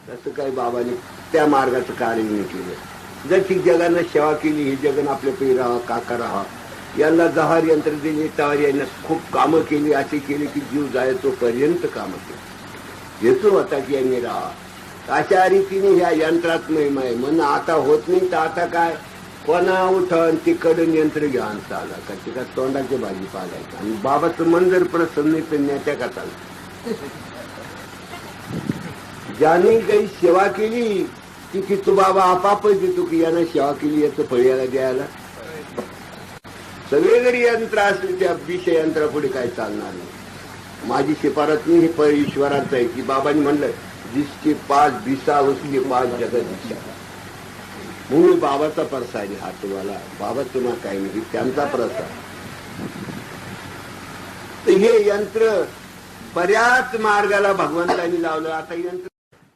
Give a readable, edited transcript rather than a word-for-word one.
तसं काही बाबांनी त्या मार्गाचं कार्य नाही केलं. जशी जगानं सेवा केली, ही जगन आपल्या पै राहा, काका राहा, यांना जहार यंत्र दिली, त्यावर यांना खूप कामं केली, अशी केली की जीव जायचो पर्यंत कामं केली. हेतू होता की यांनी राहा. अशा रीतीने ह्या यंत्रात महिमा आहे. म्हणून आता होत नाही तर आता काय, कोणा उठण तिकडून यंत्र घ्यान चाला का तिका तोंडाची भाजी पालायची. आणि बाबाचं मन जर प्रसन्न तर नेत्या का चालतं. ज्याने काही सेवा केली की तू बाबा आपापच देतो की यानं सेवा केली याचं फळ याला द्यायला. सगळे जरी यंत्र असले त्या विषय यंत्रापुढे काही चालणार नाही. माझी शिफारत नाही, हे ईश्वराचं आहे की बाबांनी म्हणलं जिसके पाच दिशा उसके पाच जगत दिशा. म्हणून बाबाचा प्रसाद हा तुम्हाला, बाबा तुम्हाला काही नाही, त्यांचा प्रसाद. तर हे यंत्र बऱ्याच मार्गाला भगवंतांनी लावलं. आता यंत्र